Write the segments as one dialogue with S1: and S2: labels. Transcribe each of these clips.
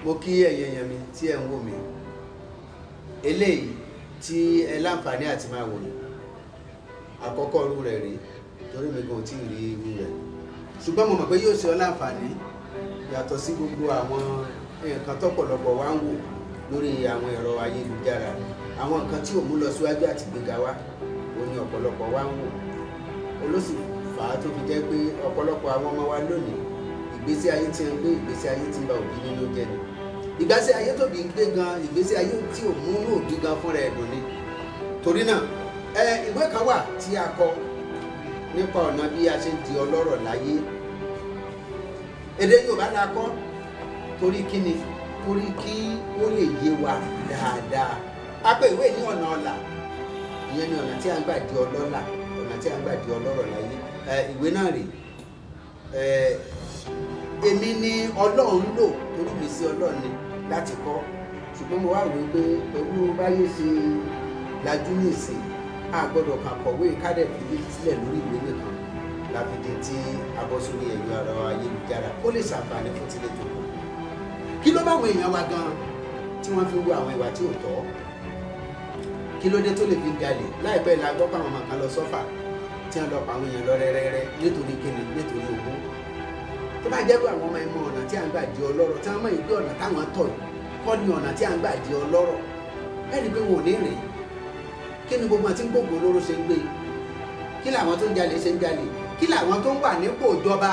S1: mo kí ẹ̀yin èèyàn mi tí ẹ ń wò mí eléyìí tí ẹ láǹfààní àti máa wò ní àkọ́kọ́ irú rẹ̀ rí torí mi kò tí ì rí irú rẹ̀ ṣùgbọ́n mo mọ̀ pé yóò ṣe ọ́ láǹfààní yàtọ̀ sí gbogbo àwọn nǹkan tọ́pọ̀lọpọ̀ wá ń wò lórí àwọn ẹ̀rọ ayélujára àwọn nǹkan tí ò mú lọ síwájú àti gbéga wá ó ní ọ̀pọ̀lọpọ̀ wá ń wò olóṣì fà á tó fi jẹ́ pé ọ̀pọ̀lọpọ̀ àwọn ọmọ wa lónìí ìgbésí ayé tí ń gbé ìgbésí ayé tí ń ba òbí nínú jẹ́ ni ìgbésí ayé tóbi ń gbé gan ìgbésí ayé tí ò mú òbí gan fúnra ẹ̀dùn ni torí náà ìwé kan wà tí a kọ nípa ọ̀nà bí a ṣe ń di ọlọ́rọ̀ láyé èdè Yorùbá la kọ torí kíni torí kí ó lè yé wa dáadáa a pè ìwé ní ọ̀nà ọ̀la ìyẹn ni ọ̀nà tí a ń gbà di ọlọ́lá ọ̀nà tí a ń gbà di ọlọ́rọ̀ láyé ìwé náà rè èmi ni Ọlọ́run lò torí mi sí Ọlọ́run ni láti kọ́ ṣùgbọ́n mo wá wí pé pẹ̀lú báyé ṣe lajú ní ìsìn a gbọ́dọ̀ kàn kọ̀wé kádẹ̀ fi sílẹ̀ lórí ìwé nìkan láfìdí tí a bọ́ sórí ẹ̀rọ ayélujára ó lè ṣàǹfààní fún tilé tó kù kí ló bá àwọn èèyàn wa gan tí wọ́n fi wo àwọn ìwà tí ò tọ́ kí ló dé tó lè fi jalè láìpẹ́ la gbọ́ pé àwọn ọmọ kan lọ sọ́fà tí wọ́n lọ pa àwọn èèyàn lọ rẹ́rẹ́rẹ́ nítorí kíni nítorí owó tó bá jẹ́ pé àwọn ọmọ ẹ̀mọ ọ̀nà tí a ń gbà di ọlọ́rọ̀ tí wọ́n mọ̀ yìí pé ọ̀nà táwọn tọ̀ kọ́ ni ọ̀nà tí a ń gbà di ọlọ́rọ̀ ẹni pé wọn ò ní rìn kí ni gbogbo àti gbogbo olóró ṣe ń gbé kí làwọn tó ń jalè ṣe ń jalè kí làwọn tó ń wà nípò ìjọba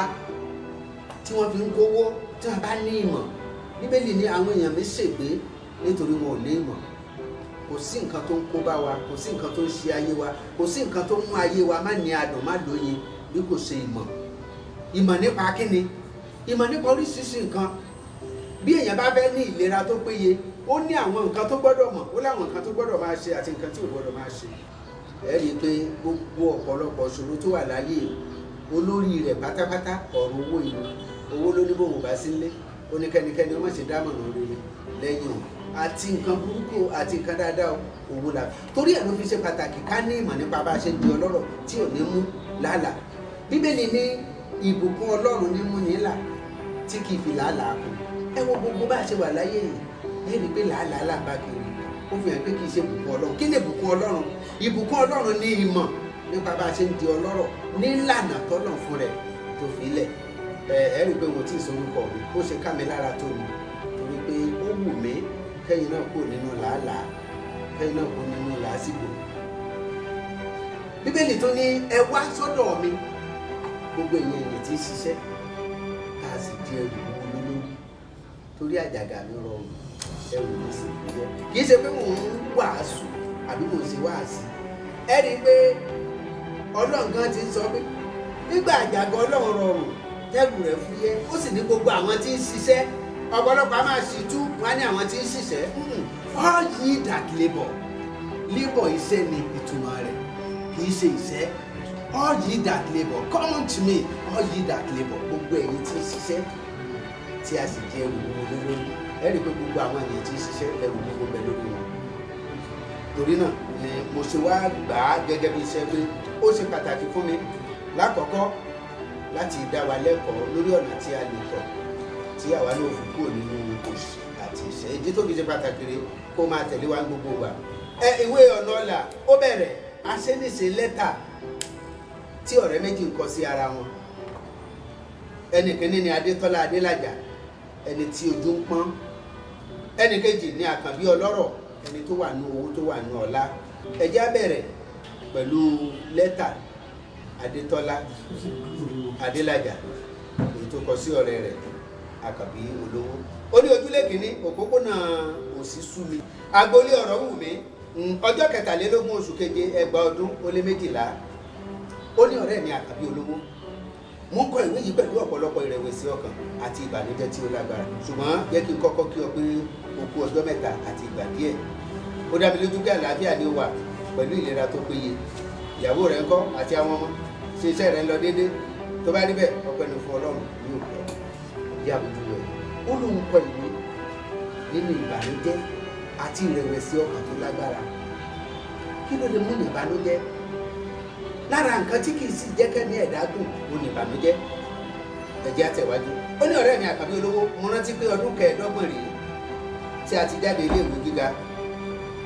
S1: tí wọ́n fi ń kówó tí wọ́n bá ní ìmọ̀ bíbélì ní àwọn èèyàn mi ṣègbé nítorí wọn ò ní ìmọ̀ kò sí nǹkan tó ń kó bá wa kò sí nǹkan tó ń ṣe ayé wa kò sí nǹkan tó ń mú ayé wa má ní adùn má lóyin bí kò ṣe ìmọ̀ nípa kíni ìmọ̀ nípa oríṣiríṣi nǹkan bí èèyàn bá fẹ́ ní ìlera tó péye ó ní àwọn nǹkan tó gbọ́dọ̀ mọ̀ ó láwọn nǹkan tó gbọ́dọ̀ máa ṣe àti nǹkan tí ò gbọ́dọ̀ máa ṣe ẹ rí i pé gbogbo ọ̀pọ̀lọpọ̀ ìṣòro tó wà láyé olórí rẹ̀ pátápátá ọ̀rọ̀ owó ìlú owó ló ní bóun bá sílé ó ní kẹ́nikẹ́ni ó má ṣe dámọ̀ràn rere lẹ́yìn òun àti nǹkan burúkú àti nǹkan dáadáa owó la torí ẹ̀ ló fi ṣe pàtàkì ká ní ìmọ̀ nípa bá a ṣe di ọlọ́rọ̀ tí ò ní mú làálàá bíbélì ní ìbùkún ọlọ́run ní mú ní là tí kì í fi làálàá kù ẹ wo gbogbo bá a ṣe wà láyé yìí ẹ rí i pé làálàá là bá kiri ó fi hàn pé kì í ṣe ìbùkún ọlọ́run kí ni ìbùkún ọlọ́run ìbùkún ọlọ́run ní ìmọ̀ nípa bá a ṣe ń di ọlọ́rọ̀ nílànà tọ́nà fún rẹ̀ tó fi lẹ̀ ẹ rí i pé mo tí ì sorúkọ mi ó ṣe ká mi lára tó mi torí pé ó wù mí kẹ́yìn náà kúrò nínú làálàá kẹ́yìn náà kúrò nínú làásìgbò bíbélì tó ní ẹ wá sọ́dọ̀ mi gbogbo èèyàn tí ń ṣiṣẹ́ tá a sì di ẹrù lórí torí àjàgà mi rọrùn ẹrù mi sì fúyẹ́ kì í ṣe pé mò ń wàásù àbí mò ń ṣe wáàsí ẹ rí i pé ọlọ́run gan ti sọ pé nígbà àjàgà ọlọ́run rọrùn tẹ́rù rẹ̀ fúyẹ́ ó sì ní gbogbo àwọn tí ń ṣiṣẹ́ ọ̀pọ̀lọpọ̀ a máa ṣì tú wá ní àwọn tí ń ṣiṣẹ́ all ye that labour iṣẹ́ ni ìtumọ̀ rẹ̀ kì í ṣe iṣẹ́ all ye that labour come unto me all ye that labour gbogbo ẹ̀yin tí ń ṣiṣẹ́ tí a sì jẹ́ ẹrù wúwo lórí ẹ rí i pé gbogbo àwọn èèyàn tí ń ṣiṣẹ́ ẹrù wúwo bẹ lórí wọn torí náà ni mo ṣe wá gbà á gẹ́gẹ́ bí iṣẹ́ pé ó ṣe pàtàkì fún mi lákọ̀ọ́kọ́ láti dá wa lẹ́kọ̀ọ́ lórí ọ̀nà tí a lè tọ̀ tí àwa náà fi kúrò nínú òṣì àti ìṣẹ́ ìdí tó fi ṣe pàtàkì rẹ̀ kó máa tẹ̀lé wa gbogbo wa ìwé ọ̀nà ọ̀la ó bẹ̀rẹ̀ aṣẹ́nìṣe lẹ́tà tí ọ̀rẹ́ méjì ń kọ sí ara wọn ẹnì kìíní ni Adétọ́lá Adélàjà ẹni tí ojú ń pọ́n ẹnì kejì ni Àkànbí ọlọ́rọ̀ ẹni tó wà nú owó tó wà nú ọlá ẹ jẹ́ á bẹ̀rẹ̀ pẹ̀lú lẹ́tà Adétọ́lá Adélàjà èyí tó kọ sí ọ̀rẹ́ rẹ̀ Àkànbí olówó ó ní ojúlé kìíní òpópónà òsì sú mi agboolé ọ̀rọ̀ wù mí ọjọ́ 23 oṣù keje 2012 ó ní ọ̀rẹ́ mi Àkànbí olówó mo ń kọ ìwé yìí pẹ̀lú ọ̀pọ̀lọpọ̀ ìrẹ̀wẹ̀sì ọkàn àti ìbànújẹ́ tí ó lágbára ṣùgbọ́n jẹ́ kí n kọ́kọ́ kí ọ pé o kú ọjọ́ mẹ́ta àti ìgbà díẹ̀ ó dá mi lójú pé àlàáfíà ni ó wà pẹ̀lú ìlera tó péye ìyàwó rẹ̀ ńkọ́ àti àwọn ọmọ ṣe iṣẹ́ rẹ̀ lọ déédé tó bá rí bẹ́ẹ̀ ọpẹ́ ni fún Ọlọ́run ní òkè bí àbójú rẹ̀ ó lóun kọ ìwé nínú ìbànújẹ́ àti ìrẹ̀wẹ̀sì ọkàn tó lágbára kí ló lè mú ní ìbànújẹ́ lára nǹkan tí kìí sì jẹ́ kẹ́mi ẹ̀dá dùn ó ní ìbànújẹ́ ẹ̀jẹ̀ àtẹ̀wájú ó ní ọ̀rẹ́ mi Àkànbí olówó mo rántí pé ọdún 25 rèé tí a ti jáde iléèwé gíga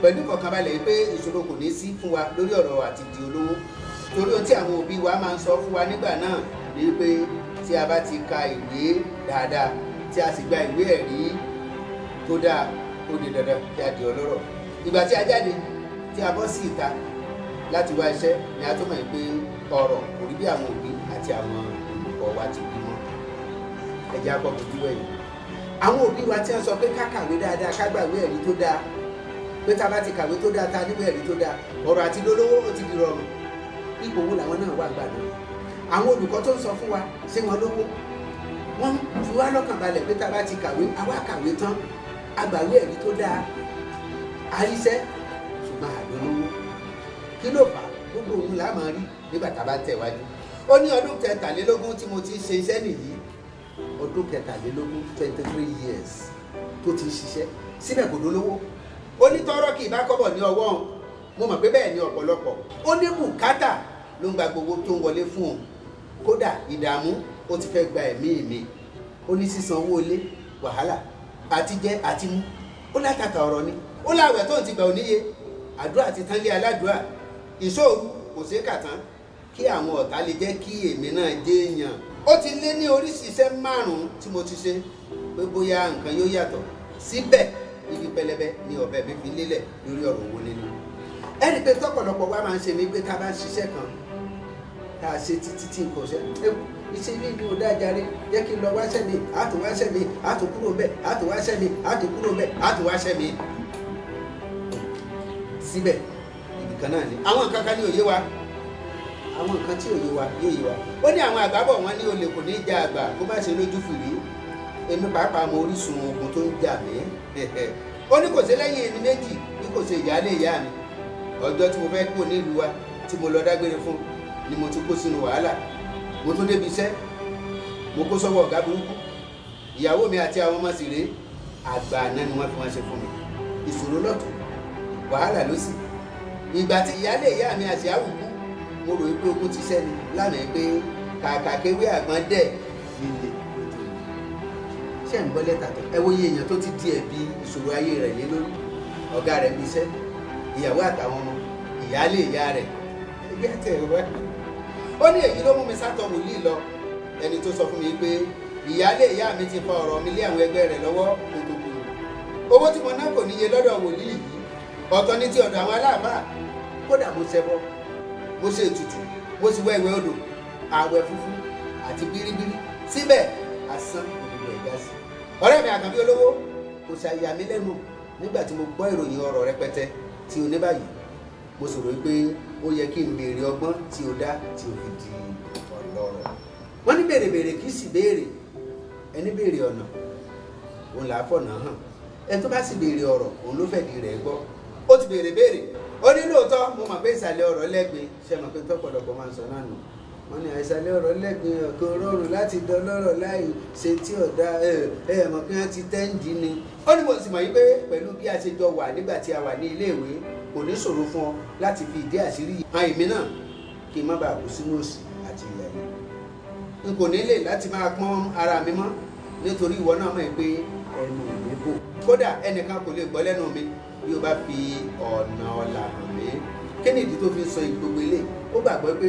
S1: pẹ̀lú ìfọ̀kànbalẹ̀ pé ìṣòro kò ní sí fún wa lórí ọ̀rọ̀ àti di olówó torí ohun tí àwọn òbí wa máa ń sọ fún wa nígbà náà ni pé tí a bá ti ka ìwé dáadáa tí a sì gba ìwé ẹ̀rí tó dáa ó di dandan kí a di ọlọ́rọ̀ ìgbà tí a jáde tí a bọ́ sí ìta láti wá iṣẹ́ ni a tó mọ̀ pé ọ̀rọ̀ kò rí bí àwọn òbí àti àwọn olùkọ́ wa ti bí mọ́ ẹ̀jẹ̀ akọ́ fojú ẹ̀yìn àwọn òbí wa tí wọ́n sọ pé ká kàwé dáadáa ká gbàwé ẹ̀rí tó dáa pé tá a bá ti kàwé tó dáa tá a níwé ẹ̀rí tó dáa ọ̀rọ̀ àti lólówó ó ti di rọrùn ipò wo làwọn náà wà gbà náà àwọn olùkọ́ tó ń sọ fún wa ṣé wọn lówó wọ́n fi wá lọ́kàn balẹ̀ pé tá a bá ti kàwé àwa kàwé tán agbàwé ẹ̀rí tó dáa àríṣẹ́ ṣùgbọ́n àdólówó kí ló fà gbogbo òun là máa rí nígbà tá a bá tẹ̀ wájú ó ní ọdún 23 tí mo ti ṣe iṣẹ́ nìyí ọdún 23 years tó ti ṣiṣẹ́ síbẹ̀ kò dolówó ó ní tọ́rọ́ kì í bá kọ́bọ̀ ní ọwọ́ òun mo mọ̀ pé bẹ́ẹ̀ ni ọ̀pọ̀lọpọ̀ ó ní bùkátà ló ń gba gbogbo tó ń wọlé fún òun kódà ìdààmú ó ti fẹ́ gba ẹ̀mí mi ó ní sísan owó ilé wàhálà àti jẹ àti mú ó látàkà ọ̀rọ̀ ni ó láwẹ̀ tó ń ti gbà oníye àdúrà ti tán lé aládùúrà ìṣòro kò sí kàtán kí àwọn ọ̀tá lè jẹ́ kí èmi náà jẹ́ èèyàn ó ti lé ní oríṣiṣẹ́ 5 tí mo ti ṣe pé bóyá nǹkan yóò yàtọ̀ síbẹ̀ ibi pẹlẹbẹ ni ọ̀bẹ mi fi lélẹ̀ lórí ọ̀rọ̀ owó nínú ẹni pé tọ́pọ̀lọpọ̀ wa máa ń ṣe ní pé tá a bá ń ṣiṣẹ́ kan tá a ṣe títí tí nǹkan ṣe iṣẹ́ ilé ìlú ọ̀dájáre jẹ́ kí n lọ wáṣẹ́ mi àtò wáṣẹ́ mi àtò kúrò bẹ́ẹ̀ àtò wáṣẹ́ mi àtò kúrò bẹ́ẹ̀ àtò wáṣẹ́ mi síbẹ̀ ibìkan náà ni àwọn nǹkan kan ní òye wa àwọn nǹkan tí òye wa yé wa ó ní àwọn àgbábọ̀ wọn ní olè kò ní í ja àgbà kó má ṣe lójú fìrí èmi pàápàá mọ orísun ogun tó ń jà mí ó ní kò sí lẹ́yìn ẹni méjì bí kò ṣe ìyáálé ìyá mi ọjọ́ tí mo fẹ́ kúrò nílùú wa tí mo lọ dágbére fún ni mo ti kó sínú wàhálà mo tún débi iṣẹ́ mo kó sọ́wọ́ ọ̀gá burúkú ìyàwó mi àti àwọn ọmọ sì rèé àgbà àná ni wọ́n fi wọ́n ṣe fún mi ìṣòro lọ́tún wàhálà ló sì ìgbà tí ìyáálé ìyá mi àti àwùkú mo rò pé ogun ti sẹ́ni lánàá pé kàkà kéwé àgbọn dẹ̀ nílé ṣé ń gbọ́ lẹ́tà tó ẹ wo iye èèyàn tó ti di ẹ̀bi ìṣòro ayé rẹ̀ lé lórí ọ̀gá rẹ̀ bí iṣẹ́ ìyàwó àtàwọn ọmọ ìyáálé ìyá rẹ̀ ẹgbẹ́ àti ẹ̀rọ ó ní èyí ló mú mi sátọ̀ wòlíì lọ ẹni tó sọ fún mi pé ìyáálé ìyá mi ti fa ọ̀rọ̀ mi lé àwọn ẹgbẹ́ rẹ̀ lọ́wọ́ gbogbo owó tí mo ná kò níye lọ́dọ̀ wòlíì yìí ọ̀tọ̀ ní ti ọ̀dọ̀ àwọn aláàbá kódà mo ṣẹbọ mo ṣe ètùtù mo sì wẹ ìwẹ̀ odò àwẹ̀ funfun àti bíríbírí síbẹ̀ asán òdòdó ẹ̀dá sí ọ̀rẹ́ mi àkànbí olówó kò ṣàyà mí lẹ́nu nígbà tí mo gbọ́ ìròyìn ọ̀rọ̀ rẹpẹtẹ tí o ní báyìí mo sọ̀rọ̀ pé ó yẹ kí n béèrè ọgbọ́n tí o dá tí o fi di ọlọ́rọ̀ wọ́n ní béèrè kì í sì béèrè ẹni béèrè ọ̀nà òun là á fọ̀nà hàn ẹni tó bá sì béèrè ọ̀rọ̀ òun ló fẹ̀dí rẹ̀ gbọ́ ó ti béèrè ó ní lóòótọ́ mo mọ̀ pé ìsàlẹ̀ ọ̀rọ̀ lẹ́gbẹ̀ẹ́ ṣe mọ̀ pé tọ́pọ̀lọpọ̀ máa ń sọ náà nù wọ́n ní ìsàlẹ̀ ọ̀rọ̀ lẹ́gbẹ̀ẹ́ kò rọrùn láti dọlọ́rọ̀ láì ṣe tí ọ̀dà mọ̀ pé wọ́n ti tẹ́ǹdì ni ó ní mo sì mọ̀ yí pé pẹ̀lú bí a ṣe jọ wà nígbà tí a wà ní iléèwé kò ní ṣòro fún ọ láti fi ìdí àṣírí hàn èmi náà kí n má bàa kú sínú òṣì àti ìyà yìí n kò nílè láti máa pọ́n ara mi mọ́ nítorí ìwọ náà mọ̀ pé ẹnu mi bò kódà ẹnìkan kò lè gbọ́ lẹ́nu mi bí o bá fi ọ̀nà ọ̀la hàn mí kí ni ìdí tó fi sọ ìgbogbo ilé ó gbàgbọ́ pé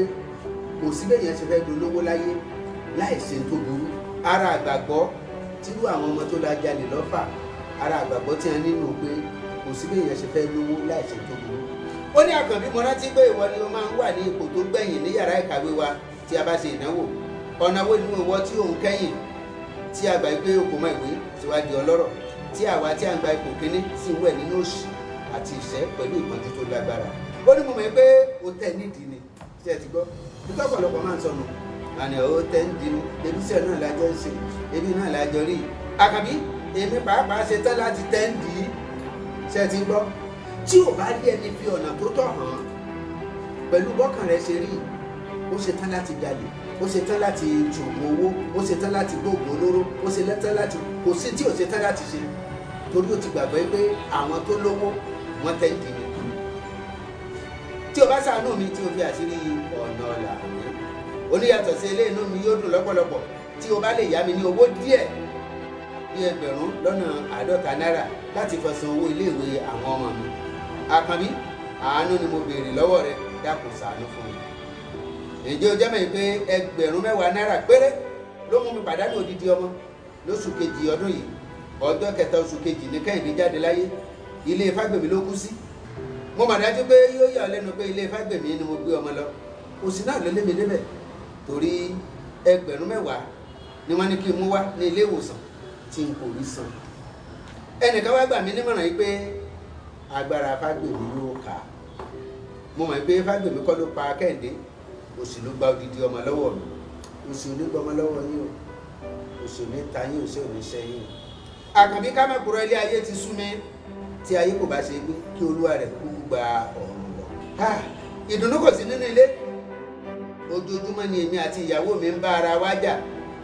S1: kò sí bẹ́ẹ̀ yẹn ṣe fẹ́ dolówó láyé láì ṣe tó burú ara àgbàgbọ́ tírú àwọn ọmọ tó la jalè lọ́fà ara àgbàgbọ́ tí a nínú pé kò sí bẹ́ẹ̀ yẹn ṣe fẹ́ lówó láì ṣe tó burú. ó ní àkànbí mo rántí pé ìwọ ni o máa ń wà ní ipò tó gbẹ̀yìn ní yàrá ìkàwé wa tí a bá ṣe ìdánwò ọ̀nà wo ni ìwọ tí òun kẹ́yìn tí a gbà pé o kò mọ ìwé síwájú ọlọ́rọ̀ tí àwa tí a ń gba ipò kíní sì ń wẹ̀ nínú òṣì àti ìṣẹ́ pẹ̀lú ìpọ́njú tó lágbára. ó ní mo mọ̀ pé o tẹ̀ nídìí ni ṣé ẹ ti gbọ́ nítorí ọ̀pọ̀lọpọ̀ máa ń sọnù àná ó tẹ̀ nídìí ni ebi iṣẹ́ náà lájọ ń ṣe ebi náà lájọ rí àkàbí èmi pàápàá ṣe tán láti tẹ̀ nídìí ṣé ẹ ti gbọ́ tí ò bá rí ẹni fi ọ̀nà tó tọ̀ hàn pẹ̀lú bọ́kàn rẹ̀ ṣe rí ó ṣe tán láti jalè ó ṣe tán láti jòògùn owó ó ṣe tán láti gbóògùn olóró ó ṣe tán láti kò sí tí ò ṣe tán láti ṣe torí ó ti gbàgbọ́ pé àwọn tó lówó wọ́n tẹ́ ń dì mí tí o bá ṣàánú mi tí o fi àṣírí ọ̀nà ọ̀la mi oníyàtọ̀ sí ilé inú mi yóò dùn lọ́pọ̀lọpọ̀ tí o bá lè yá mi ní owó díẹ̀ bí ẹgbẹ̀rún lọ́nà 50 náírà láti fi san owó iléèwé àwọn ọmọ mi. Àkànbí, àánú ni mo béèrè lọ́wọ́ rẹ, dákun ṣàánú fún mi. Ǹjẹ́ o jẹ́ mọ̀ pé ẹgbẹ̀rún 10 náírà péré ló mú mi pàdánù odidi ọmọ lóṣù kejì ọdún yìí. Ọjọ́ kẹta oṣù kejì ní Kẹ́hìndé jáde láyé, ilé Fágbèmí ló kú sí. Mo mọ̀ dájú pé yóò yà ọ́ lẹ́nu pé ilé Fágbèmí ni mo gbé ọmọ lọ. Òsì náà ló lé mi débẹ̀ torí ẹgbẹ̀rún 10 ni wọ́n ní kí n mú wá ní ilé ìwòsàn tí n kò rí san. Ẹnìkan wá gbà mí nímọ̀ràn yìí pé agbára Fágbèmí yóò kà. Mo mọ̀ pé Fágbèmí kọ́ ló pa Kẹ́hìndé, òsì ló gba odidi ọmọ lọ́wọ́ mi. Òsì ò ní gbọmọ lọ́wọ́ yín o, òsì ò ní ta yín, òsì ò ní ṣẹ́ yín. Àkànbí ká má kúrò ilé ayé ti sú mi, tí ayé kò bá ṣe gbé kí olúwa rẹ̀ kú gba ọ̀run lọ. Ìdùnnú kò sí nínú ilé. Ojoojúmọ́ ni èmi àti ìyàwó mi ń bá ara wa jà,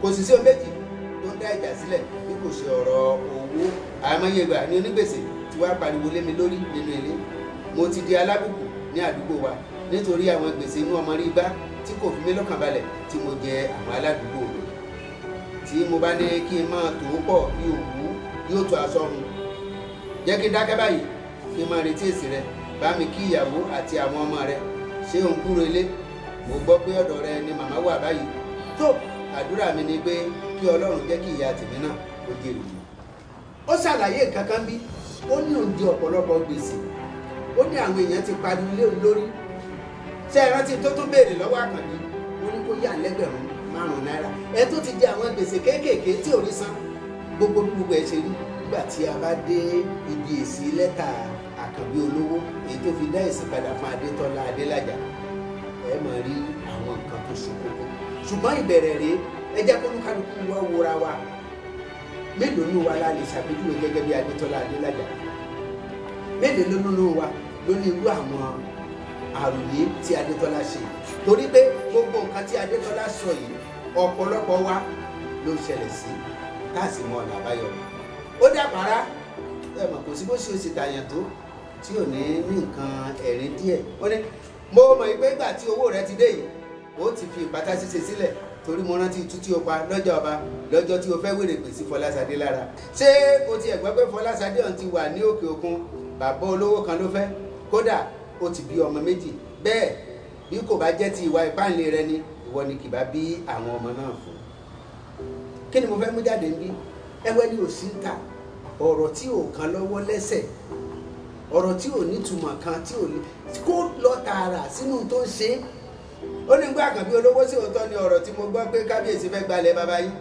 S1: kò sì sí ohun méjì tó ń dá ìjà sílẹ̀ bí kò ṣe ọ̀rọ̀ owó. Àìmọye ìgbà ni onígbèsè tí wàá pariwo lé mi lórí nínú ilé. Mo ti di alábùkù ní àdúgbò wa nítorí àwọn gbèsè inú ọmọ rí bá tí kò fi mí lọ́kàn balẹ̀ tí mo jẹ àwọn aládùúgbò mi. Tí mo bá ní kí n máa tò ó pọ̀ bí òwú yóò tó aṣọ hun. Jẹ́ kí dákẹ́ báyìí kí n máa retí èsì rẹ. Bá mi kí ìyàwó àti àwọn ọmọ rẹ. Ṣé òun kúrò ilé? Mo gbọ́ pé ọ̀dọ̀ rẹ ni màmá wà báyìí. Tó àdúrà mi ni pé kí Ọlọ́run jẹ́ kí ìyá tèmi náà ó jèrè mi. Ó ṣàlàyé nǹkan kan bí ó ní òun di ọ̀pọ̀lọpọ̀ gbèsè. Ó ní àwọn èèyàn ti pariwo lé òun lórí. Ṣé ẹ rántí tó tún béèrè lọ́wọ́ Àkànbí? Ó ní kó yà lẹ́gbẹ̀rún 5 náírà. Ẹ tó ti di àwọn gbèsè kéékèèké tí ò rí san. Gbogbo ẹ̀ ṣe rí nígbà tí a bá dé ibi èsì lẹ́tà Àkànbí olówó èyí tó fi dá èsì padà fún Adétọ́lá Adélájà. Ẹ máa rí àwọn nǹkan tó ṣe kókó. Ṣùgbọ́n ìbẹ̀rẹ̀ rèé, ẹ jẹ́ kó kálukú wá wòra wa. Mélòó nínú wa la lè ṣàpèjúwe gẹ́gẹ́ bí Adétọ́lá Adélájà? Mélòó nínú wa ló ní irú àwọn àròyé tí Adétọ́lá ṣe? Torí pé gbogbo nǹkan tí Adétọ́lá sọ yìí ọ̀pọ̀lọpọ̀ wa ló ṣẹlẹ̀ sí káàsì mọ́ ọ̀nà àbáyọ. Ó dàpárá ẹ mọ̀ kò sí bó ṣe ṣe tàyàn tó tí ò ní nǹkan ẹ̀rín díẹ̀. Ó ní mo mọ̀ pé ìgbà tí owó rẹ ti dé yìí ó ti fi ìpátá ṣíṣe sílẹ̀ torí mo rántí itú tí o pa lọ́jọ́ ọba lọ́jọ́ tí o fẹ́ wèrè pè sí Fọláṣadé lára. Ṣé o ti ẹ̀gbọ́n pé Fọláṣadé ọ̀hún ti wà ní òkè òkun? Bàbá olówó kan ló fẹ́, kódà ó ti bí ọmọ 2. Bẹ́ẹ̀ bí kò bá jẹ́ ti ìwà ìpáǹle rẹ ni ìwọ ni kì bá bí àwọn ọmọ náà fún. Kí ni mo fẹ́ mú jáde níbí? Ẹwẹ́ ni òsì ń ta ọ̀rọ̀ tí ò kan lọ́wọ́ lẹ́sẹ̀, ọ̀rọ̀ tí ò nítumọ̀ kan tí ò lè kó lọ tààrà sínú tó ń ṣe. Ó ní gbọ́ Àkànbí olówó sí òótọ́ ni ọ̀rọ̀ tí mo gbọ́ pé kábíyèsí fẹ́ gbalẹ̀ bàbá yín.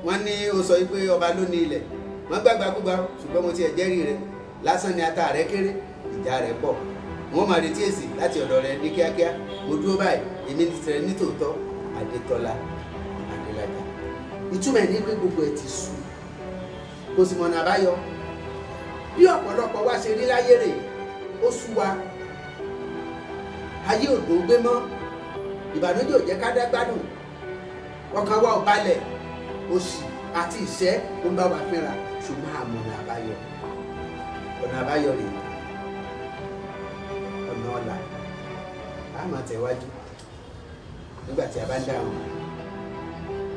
S1: Wọ́n ní ó sọ pé ọba ló ní ilẹ̀. Wọ́n gbàgbàkúgbà ṣùgbọ́n mo ti ẹ̀ jẹ́rìí rẹ̀ lásán ni ata rẹ̀ kéré, ìjà rẹ̀ pọ̀. Wọ́n máa retí èsì láti ọ̀dọ̀ rẹ̀ ní kíákíá. Mo dúró báyìí, èmi ti tẹ̀lé ní tòótọ́ Adétọ́lá Adélájà. Ìtumọ̀ ẹ̀ ní pé gbogbo ẹ̀ ti sú. Kò sì mọ̀nà àbáyọ. Bí ọ̀pọ̀lọpọ̀ wa ṣe rí láyé rè, ó sú wa. Ayé òdò gbé mọ́, ìbànújẹ́ ò jẹ́ ká dágbádùn. Ọkàn wa ò balẹ̀, òṣì àti ìṣẹ́ ó ń bá wa fínra. Ṣùgbọ́n àmọ̀nà àbáyọ. Ọ̀nà àbáyọ rèé. Ọ̀nà ọ̀la. A máa tẹ̀wájú nígbà tí a bá ń dáhùn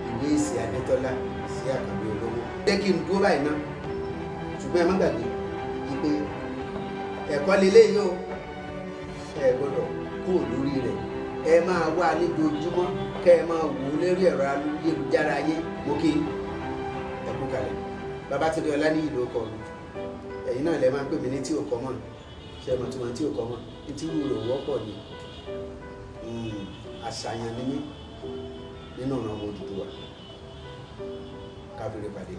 S1: ìwé èsì Adétọ́lá sí Àkànbí olówó. Jẹ́ kí n dúró báyìí ná. Ṣùgbọ́n ẹ má gbàgbé pé ẹ̀kọ́ lélẹ́yìí o. Ẹ gbọ́dọ̀ kúrò lórí rẹ̀. Ẹ máa wá lójoojúmọ́ kẹ́ ẹ máa wò ó lérí ẹ̀rọ ayélujára ayé. Mo kí ẹ kú kalẹ̀. Babátúndé Ọláníyì ló kọ mi. Ẹ̀yin náà lẹ máa ń pè mí ní tí ò kọ́ mọ̀. Ṣé ẹ mọ̀ tí wọ́n tí ò kọ́ mọ̀? Ní tí wúrò wọ́pọ̀ ni. Àṣàyàn ni mí nínú ọ̀nà ọmọ Odùduwà. Ká fi rí pàdé.